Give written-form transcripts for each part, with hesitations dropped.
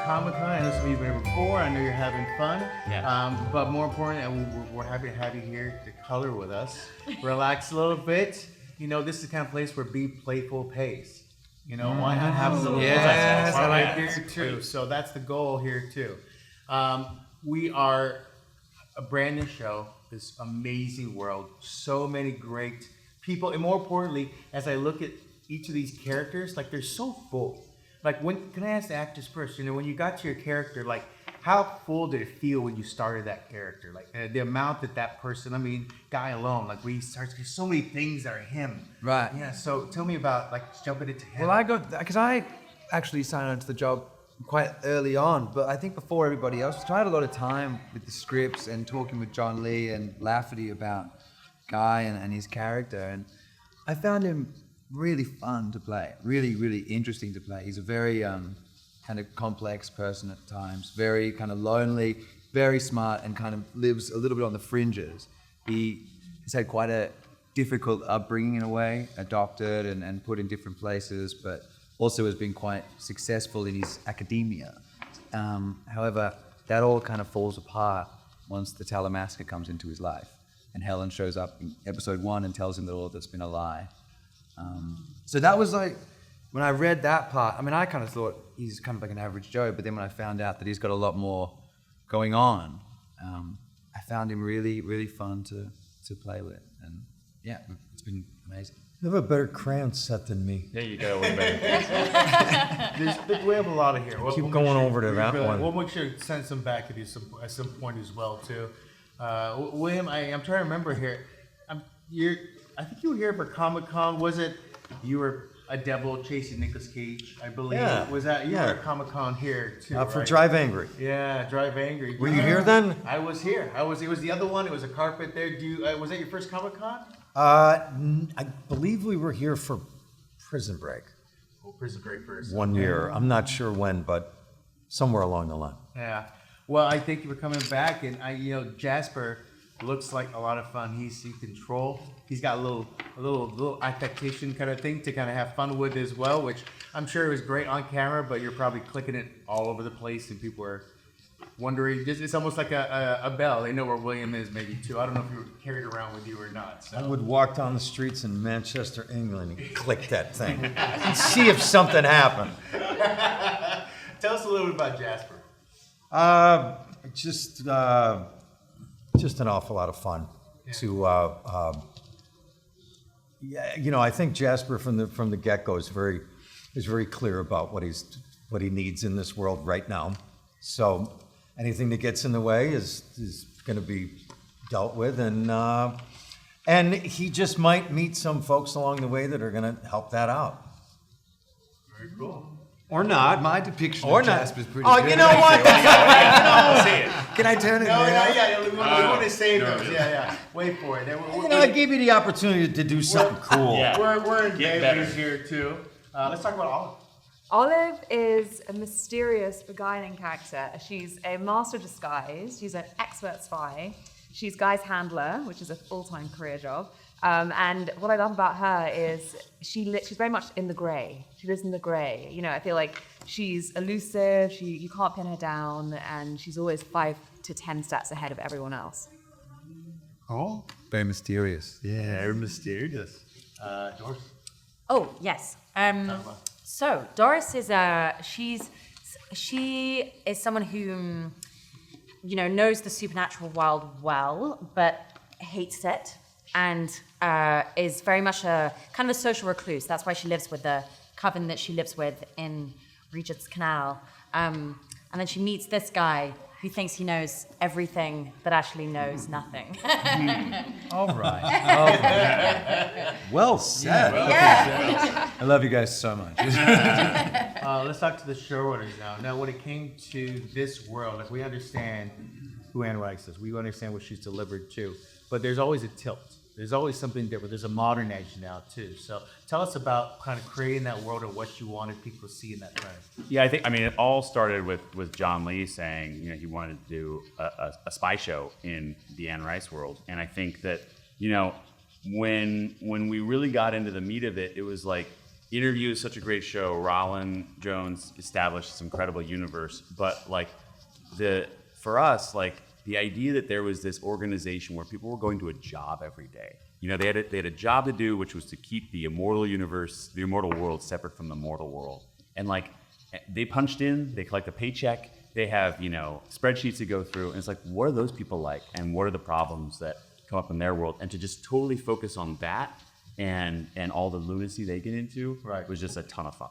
Comic-Con. I know some of you have been here before. I know you're having fun. Yeah. But more importantly, we're happy to have you here to color with us. Relax a little bit. You know, this is the kind of place where be playful pays. You know, why not have a little fun? Yes, Why I not here too? So that's the goal here too. We are a brand new show, this amazing world, so many great people, and more importantly, as I look at each of these characters, like they're so full. Like, can I ask the actors first? You know, when you got to your character, like, how full did it feel when you started that character? Like, the amount that person, I mean, guy alone, like, we start to get so many things that are him. Right. Yeah. So tell me about like jumping into him. Well, because I actually signed on to the job quite early on, but I think before everybody else, so I had a lot of time with the scripts and talking with John Lee and Lafferty about Guy and his character, and I found him really fun to play, really, really interesting to play. He's a very kind of complex person at times, very kind of lonely, very smart, and kind of lives a little bit on the fringes. He has had quite a difficult upbringing in a way, adopted and put in different places, but also has been quite successful in his academia. However, that all kind of falls apart once the Talamasca comes into his life, and Helen shows up in episode 1 and tells him that all of that's been a lie. So that was like, when I read that part, I mean, I kind of thought he's kind of like an average Joe, but then when I found out that he's got a lot more going on, I found him really, really fun to play with. And yeah, it's been amazing. You have a better crayon set than me. There you go, way better. We have a lot of here. Keep going over to that one. We'll make sure to send some back to you at some point as well too. William, I'm trying to remember here. I think you were here for Comic-Con. Was it you were a devil chasing Nicolas Cage, I believe? Yeah. Was that you were at Comic-Con here too? For right? Drive Angry. Yeah, Drive Angry. Were you here then? I was here. It was the other one. It was a carpet there. Was that your first Comic-Con? I believe we were here for Prison Break. Oh, Prison Break first. 1 year. I'm not sure when, but somewhere along the line. Yeah. Well, I thank you for coming back, and Jasper looks like a lot of fun. He's in control. He's got a little affectation kind of thing to kind of have fun with as well, which I'm sure was great on camera, but you're probably clicking it all over the place, and people are wondering. It's almost like a bell. They know where William is, maybe too. I don't know if you were carried around with you or not. So. I would walk down the streets in Manchester, England, and click that thing and see if something happened. Tell us a little bit about Jasper. Just an awful lot of fun to. I think Jasper from the get-go is very clear about what he needs in this world right now. So anything that gets in the way is going to be dealt with, and he just might meet some folks along the way that are going to help that out. Very cool. Or not. My depiction Or of not. Jasper's pretty Oh, good. you know what? Can I turn it No, down? yeah, we want to save those. Yeah. Wait for it. I gave you the opportunity to do something cool. Yeah. We're in Get better. Davies here too. Let's talk about Olive. Olive is a mysterious, beguiling character. She's a master disguise. She's an expert spy. She's Guy's handler, which is a full-time career job. And what I love about her is she's very much in the grey. She lives in the grey. You know, I feel like she's elusive. You can't pin her down, and she's always 5 to 10 steps ahead of everyone else. Oh, Very mysterious. yeah, very mysterious. Doris. Oh, yes. So Doris is she is someone who, knows the supernatural world well, but hates it, and is very much a kind of a social recluse. That's why she lives with the coven that she lives with in Regent's Canal. And then she meets this guy who thinks he knows everything, but actually knows nothing. All right. Well said. Yeah. I love you guys so much. Let's talk to the showrunners now. Now, when it came to this world, like we understand who Anne Rice is, we understand what she's delivered to, but there's always a tilt. There's always something different. There's a modern age now too. So tell us about kind of creating that world and what you wanted people to see in that time. Yeah, I mean, it all started with John Lee saying, he wanted to do a spy show in the Anne Rice world. And I think that, when we really got into the meat of it, it was like, Interview is such a great show. Rollin Jones established this incredible universe, but like for us, like the idea that there was this organization where people were going to a job every day. You know, they had a job to do, which was to keep the immortal universe, the immortal world, separate from the mortal world. And like, they punched in, they collect a paycheck, they have, you know, spreadsheets to go through, and it's like, what are those people like, and what are the problems that come up in their world? And to just totally focus on that and all the lunacy they get into was just a ton of fun.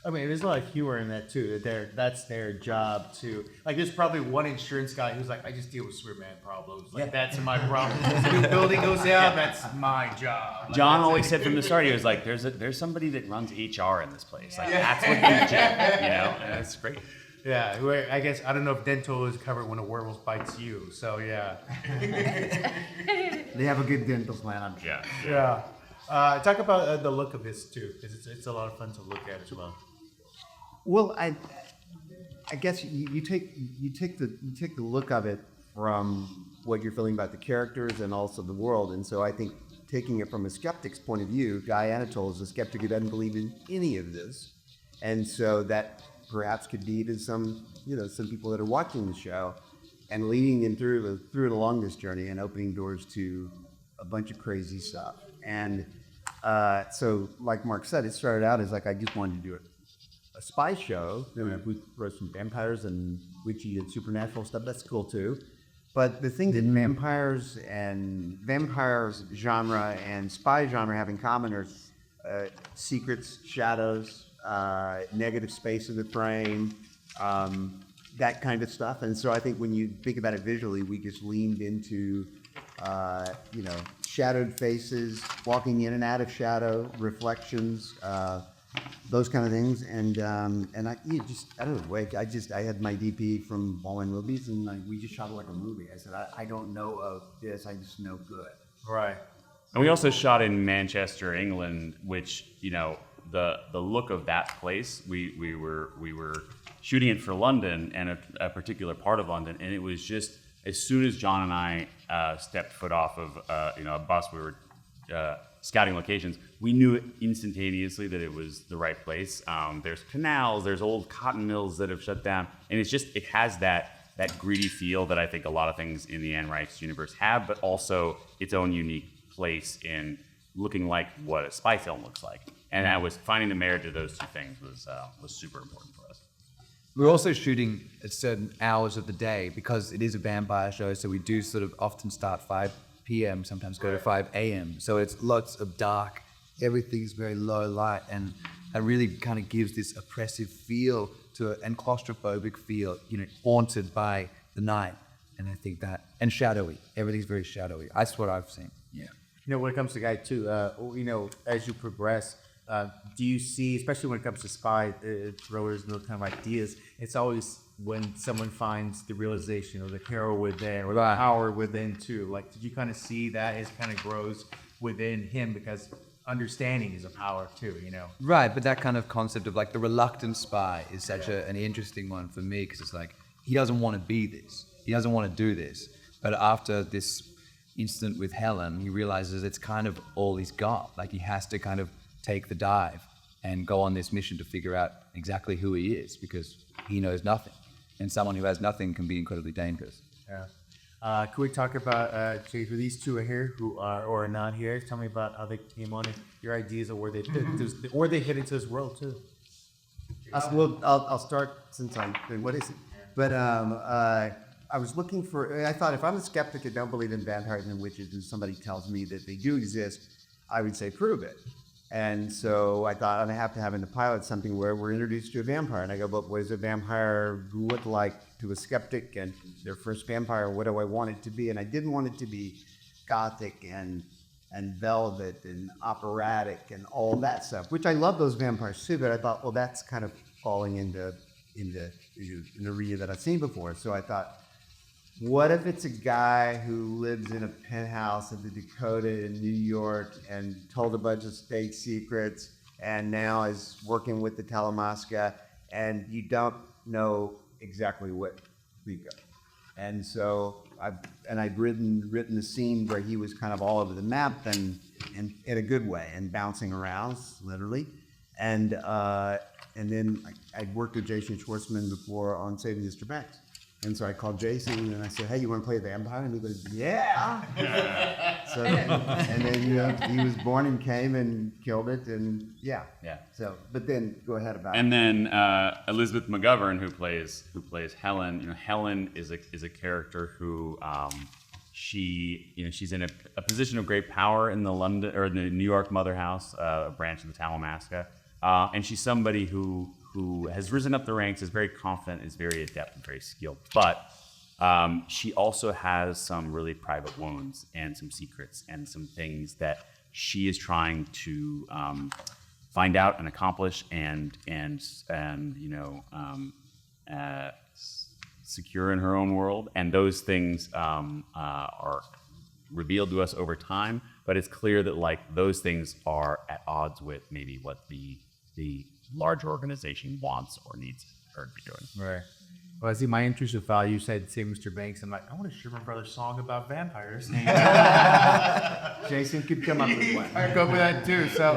I mean, there's a lot of humor in that too. That's their job too. Like, there's probably one insurance guy who's like, I just deal with Superman problems. Like, that's my problem. The new building goes down. That's my job. Like, John always said from the start, he was like, "There's somebody that runs HR in this place. Like, that's what you do, you know." And it's great. Yeah, I guess I don't know if dental is covered when a werewolf bites you. So yeah. They have a good dental plan, I'm sure. Yeah. Yeah. Talk about the look of this too, because it's a lot of fun to look at as well. Well, I guess you take the look of it from what you're feeling about the characters and also the world, and so I think taking it from a skeptic's point of view, Guy Anatole is a skeptic who doesn't believe in any of this, and so that perhaps could be to some people that are watching the show and leading them through it along this journey and opening doors to a bunch of crazy stuff. And so, like Mark said, it started out as like I just wanted to do a spy show. We wrote some vampires and witchy and supernatural stuff. That's cool too. But the thing that vampires genre and spy genre have in common are secrets, shadows, negative space of the frame, that kind of stuff. And so I think when you think about it visually, we just leaned into shadowed faces, walking in and out of shadow, reflections, those kind of things, and I don't know. I had my DP from Ballman Movies, and we just shot it like a movie. I said, I don't know of this, I just know good. Right. And we also shot in Manchester, England, which, you know, the look of that place. We were shooting it for London and a particular part of London, and it was just as soon as John and I stepped foot off of a bus, we were scouting locations, we knew instantaneously that it was the right place. There's canals, there's old cotton mills that have shut down, and it has that gritty feel that I think a lot of things in the Anne Rice universe have, but also its own unique place in looking like what a spy film looks like. And that was finding the marriage of those two things was super important for us. We're also shooting at certain hours of the day because it is a vampire show, so we do sort of often start 5 p.m., sometimes go to 5 a.m. So it's lots of dark, everything's very low light, and that really kind of gives this oppressive feel to it and claustrophobic feel, haunted by the night. And I think that, and shadowy, everything's very shadowy. That's what I've seen, yeah. When it comes to Guy too, as you progress, do you see, especially when it comes to spy thrillers and those kind of ideas, it's always when someone finds the realization or the hero within or the power within too. Like, did you kind of see that as kind of grows within him because understanding is a power too, Right, but that kind of concept of like the reluctant spy is such an interesting one for me because it's like he doesn't want to be this, he doesn't want to do this, but after this incident with Helen, he realizes it's kind of all he's got. Like he has to kind of take the dive and go on this mission to figure out exactly who he is because he knows nothing. And someone who has nothing can be incredibly dangerous. Yeah. Could we talk about, Jay, for these two are here who are or are not here, tell me about how they came on and your ideas of where they hit into this world too. I'll start since I'm doing what is it? But I was looking for, I thought if I'm a skeptic and don't believe in vampires and witches and somebody tells me that they do exist, I would say prove it. And so I thought I have to have in the pilot something where we're introduced to a vampire. And I go, but what does a vampire look like to a skeptic? And their first vampire, what do I want it to be? And I didn't want it to be gothic and velvet and operatic and all that stuff, which I love those vampires too. But I thought, well, that's kind of falling into an arena that I've seen before. So I thought, what if it's a guy who lives in a penthouse in the Dakota in New York and told a bunch of state secrets and now is working with the Talamasca and you don't know exactly what we go. And so I'd written the scene where he was kind of all over the map and in a good way and bouncing around, literally. And then I'd worked with Jason Schwartzman before on Saving Mr. Banks. And so I called Jason and I said, hey, you want to play a vampire? And he goes, yeah. So, and then, he was born and came and killed it. And yeah. So, but then go ahead about And then Elizabeth McGovern, who plays Helen. Helen is a character who she's in a position of great power in the New York Mother House, a branch of the Talamasca, and she's somebody who has risen up the ranks, is very confident, is very adept, and very skilled, but she also has some really private wounds and some secrets and some things that she is trying to find out and accomplish and secure in her own world. And those things are revealed to us over time, but it's clear that those things are at odds with maybe what the large organization wants or needs her to be doing. Right. Well, I see my intrusive file. You said Save Mr. Banks. I'm like, I want a Sherman Brothers song about vampires. Jason could come up with one. I go up with that too. So,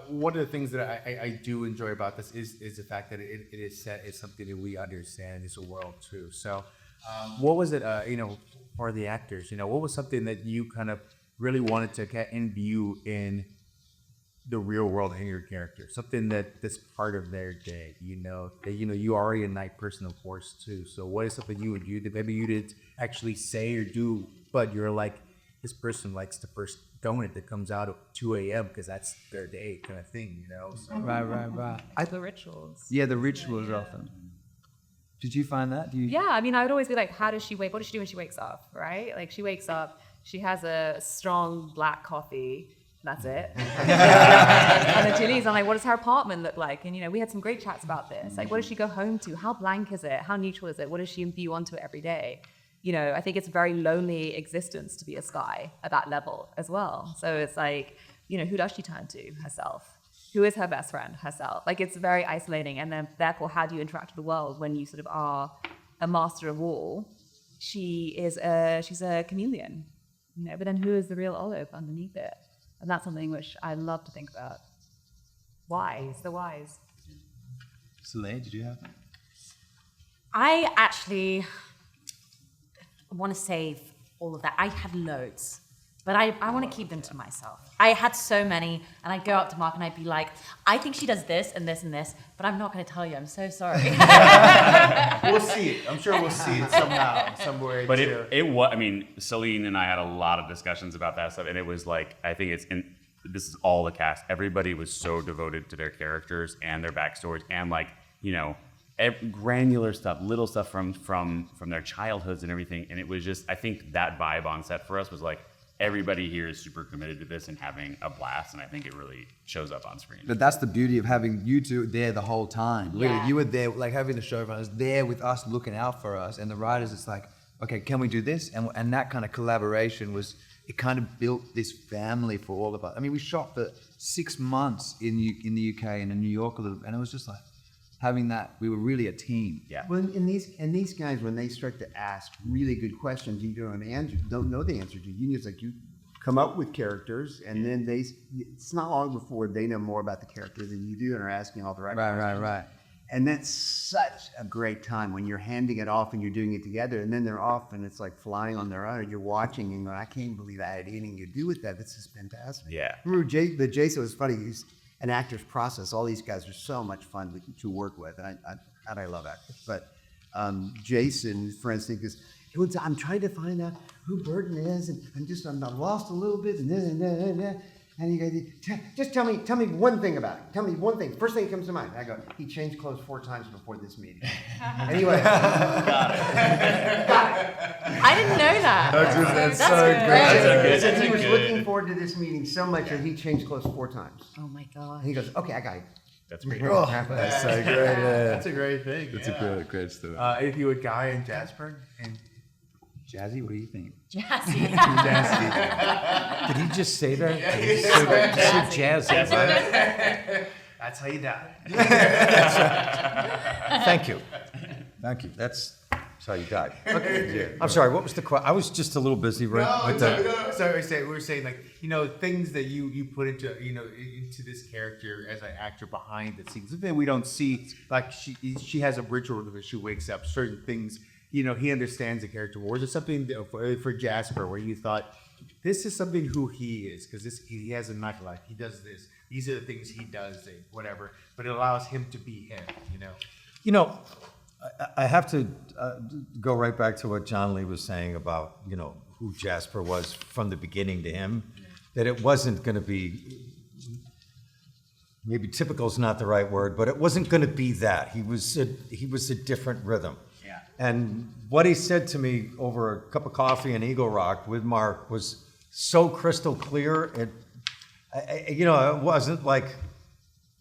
one of the things that I do enjoy about this is the fact that it is set as something that we understand is a world too. So, what was it? For the actors, what was something that you kind of really wanted to get in view in the real world in your character, something that's part of their day, you're already a night person, of course, too. So what is something you would do that maybe you didn't actually say or do, but you're like, this person likes the first donut that comes out at 2 a.m. because that's their day kind of thing, So. Right. The rituals. Yeah, the rituals often. Did you find that? Yeah, I mean, I would always be like, how does she wake? What does she do when she wakes up, right? Like, she wakes up, she has a strong black coffee. That's it. And the chilies, I'm like, what does her apartment look like? And, we had some great chats about this. Like, what does she go home to? How blank is it? How neutral is it? What does she imbue onto it every day? I think it's a very lonely existence to be a Skye at that level as well. So it's like, who does she turn to? Herself. Who is her best friend? Herself. Like, it's very isolating. And then, therefore, how do you interact with the world when you sort of are a master of all? She's a chameleon, but then who is the real Olive underneath it? And that's something which I love to think about. Whys, the whys. Celine, did you have that? I actually want to save all of that. I had loads, but I want to keep them to myself. I had so many, and I'd go up to Mark and I'd be like, I think she does this and this and this, but I'm not going to tell you. I'm so sorry. We'll see it. I'm sure we'll see it somehow, somewhere. But Celine and I had a lot of discussions about that stuff, and it was like, I think this is all the cast. Everybody was so devoted to their characters and their backstories, and granular stuff, little stuff from their childhoods and everything. And it was just, I think that vibe on set for us was like, everybody here is super committed to this and having a blast, and I think it really shows up on screen. But that's the beauty of having you two there the whole time. Literally, Yeah. you were there, like having the showrunners there with us, looking out for us, and the writers. It's like, okay, can we do this? And that kind of collaboration it kind of built this family for all of us. I mean, we shot for 6 months in the UK and in New York a little, and it was just like having that. We were really a team. Yeah. Well, and these guys, when they start to ask really good questions, you don't know the answer to. You just you come up with characters, and then it's not long before they know more about the character than you do, and are asking all the right questions. Right. And that's such a great time when you're handing it off and you're doing it together, and then they're off, and it's like flying on their own, and you're watching and going, I can't believe I had anything to do with that. This is fantastic. Yeah. Remember, Jason was funny. He's an actor's process. All these guys are so much fun to work with, and I love actors. But Jason, for instance, I'm trying to find out who Burton is, and I'm lost a little bit, and you guys, just tell me one thing about him. Tell me one thing. First thing that comes to mind. I go, he changed clothes 4 times before this meeting. Anyway, got it. I didn't know that. That's so good. great. He said he was looking forward to this meeting so much that he changed clothes 4 times. Oh my God. And he goes, okay, I got it. That's great. That's so great. Yeah. That's a great thing. It's a great story. If you would Guy and Jasper and Jazzy, what do you think? Jazzy. Did he just say that? He said jazzy, right? that's how you die. Thank you. That's That's how you died. Okay. I'm sorry. What was the question? I was just a little busy, right? with the- Sorry, we were saying like things that you put into into this character as an actor behind the scenes that we don't see. Like she has a ritual when she wakes up. Certain things, he understands the character. Or was it something for Jasper where you thought this is something who he is because he has a nightlife. He does this. These are the things he does. Whatever, but it allows him to be him. I have to go right back to what John Lee was saying about, who Jasper was from the beginning to him, that it wasn't going to be, maybe typical is not the right word, but it wasn't going to be that. He was a different rhythm. Yeah. And what he said to me over a cup of coffee in Eagle Rock with Mark was so crystal clear. It wasn't like,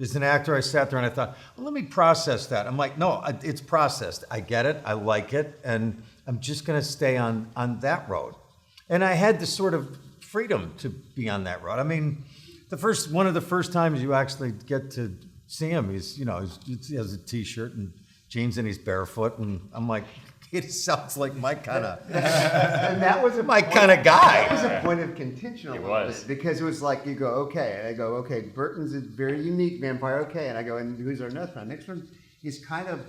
as an actor, I sat there and I thought, well, let me process that. I'm like, no, it's processed. I get it. I like it. And I'm just going to stay on that road. And I had this sort of freedom to be on that road. I mean, one of the first times you actually get to see him, he has a T-shirt and jeans and he's barefoot. And I'm like, it sounds like my kind of And that was my kind of guy. That was a point of contention. It was. Because it was like you go, okay, and I go, okay, Burton's a very unique vampire, okay, and I go, and who's our next one? Next one is kind of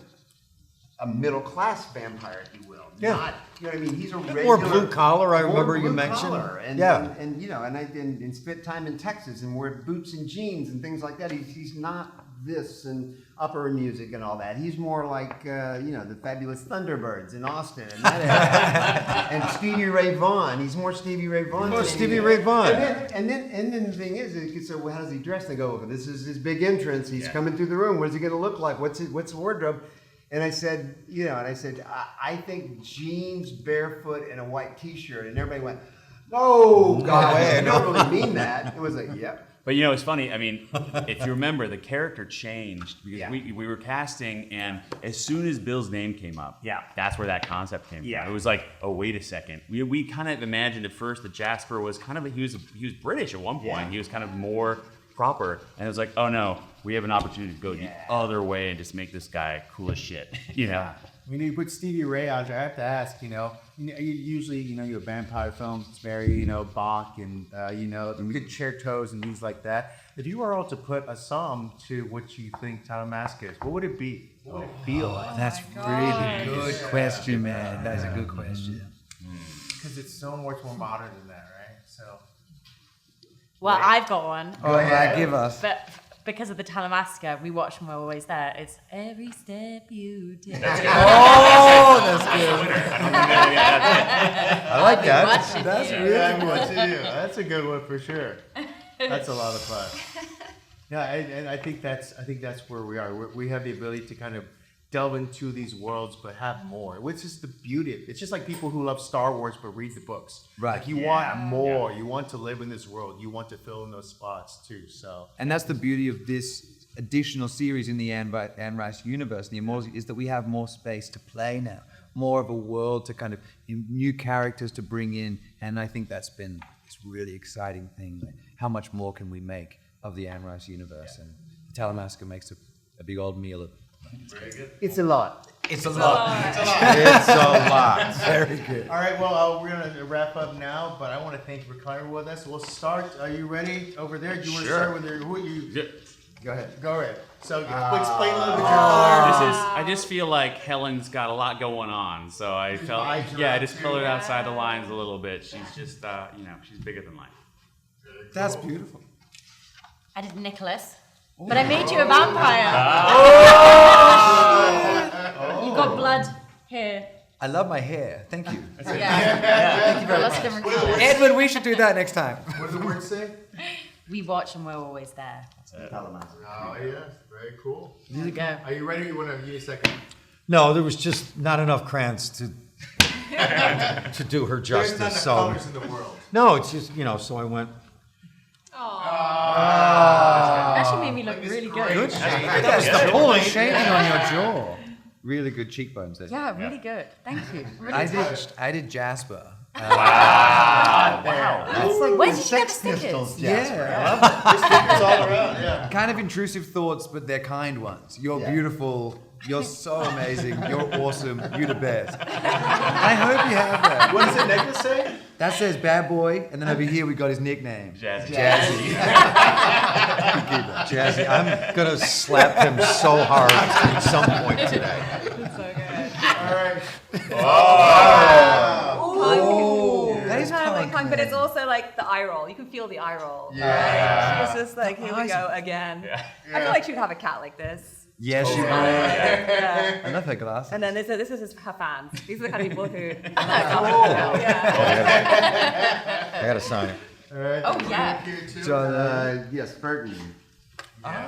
a middle class vampire, if you will. Yeah. Not, what I mean? He's a regular, More blue collar, I more remember you blue mentioned. collar, and Yeah. and I spent time in Texas and wore boots and jeans and things like that. He's not this and upper music and all that. He's more like the Fabulous Thunderbirds in Austin and that and Stevie Ray Vaughan. He's more Stevie Ray Vaughan. More Stevie Ray Vaughan. And then the thing is, so how does he dress? They go, this is his big entrance. He's coming through the room. What is he going to look like? What's the wardrobe? And I said, I think jeans, barefoot, and a white T-shirt. And everybody went, "Oh God, I don't really mean that." It was like, yep. But it's funny. I mean, if you remember, the character changed because Yeah. we were casting, and as soon as Bill's name came up, Yeah. that's where that concept came Yeah. from. It was like, oh, wait a second. We kind of imagined at first that Jasper was kind of he was British at one point. Yeah. He was kind of more proper, and it was like, oh no, we have an opportunity to go the other way and just make this guy cool as shit. When you put Stevie Ray out there, I have to ask, usually, your vampire films, it's very, Bach and, the good chair toes and things like that. If you were all to put a song to what you think Talamasca is, what would it be? What would it feel like? That's really good question, man. That is a good question. Because it's so much more modern than that, right? So. Well, I've got one. Oh yeah, give us. But because of the Talamasca, we watch when we're always there. It's every step you take. Oh, that's good. I like that. That's Yeah, that's a good one for sure. That's a lot of fun. Yeah, and I think that's where we are. We have the ability to kind of delve into these worlds, but have more, which is the beauty of it. It's just like people who love Star Wars but read the books. Right. Like you want more. You want to live in this world. You want to fill in those spots too. So. And that's the beauty of this additional series in the Anne Rice universe, the Immortals, is that we have more space to play now, more of a world to kind of new characters to bring in, and I think that's been this really exciting thing. Like, how much more can we make of the Anne Rice universe? And Talamasca makes a big old meal of. Very good. It's a lot. It's a lot. It's a lot. Very good. All right, well, we're going to wrap up now, but I want to thank you for coming with us. We'll start. Are you ready over there? Do you want to start with who are you? Go ahead. Go ahead. So explain a little bit your color. I just feel like Helen's got a lot going on, so I felt, I just colored outside the lines a little bit. She's just, she's bigger than life. That's beautiful. I did Nicholas, but I made you a vampire. You've got blood here. I love my hair. Thank you. Thank you very much. Lots of different colors. Edward, we should do that next time. What does the word say? We watch and we're always there. Oh, yes. Very cool. There we go. Are you ready? You want to give me a second? No, there was just not enough crayons to do her justice. There's not enough So colors in the world. no, it's just so I went. Actually made me look really good. That was the point. Shading on your jaw. Really good cheekbones there. Yeah, really good. Thank you. Really I touched. did Jasper, That's like Where the did you get Sex the stickers? Pistols, Jasper. Yeah. There's stickers all around. Yeah. Kind of intrusive thoughts, but they're kind ones. You're beautiful. You're so amazing. You're awesome. You're the best. I hope you have that. What does the necklace say? That says bad boy, and then over here we got his nickname. Jazzy. Jazzy, I'm gonna slap him so hard at some point today. All right. That is punk, But man. it's also like the eye roll. You can feel the eye roll. Yeah. Right? It's just like, here we go again. I feel like she'd have a cat like this. Yes, you might. Yeah. I love her glasses. And then this is her fans. These are the kind of people who. Yeah. I gotta sign it. All right. Oh, yeah. John, Yes, Burton.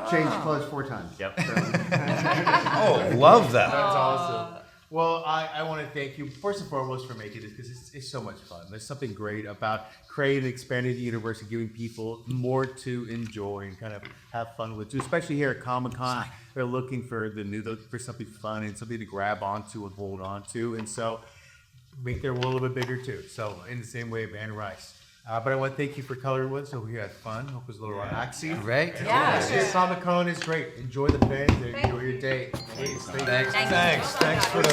Changed clothes 4 times. Yep. Oh, love that. That's awesome. Well, I want to thank you first and foremost for making this because it's so much fun. There's something great about creating and expanding the universe and giving people more to enjoy and kind of have fun with too. Especially here at Comic-Con, they're looking for for something fun and something to grab onto and hold on to, and so make their world a little bit bigger too. So in the same way, Van Rice. But I want to thank you for coloring with us. Hope you had fun. Hope it was a little relaxing. Great. Yeah. Comic-Con is great. Enjoy the fans and enjoy your day. Please, thank you. Thanks. Thanks for the.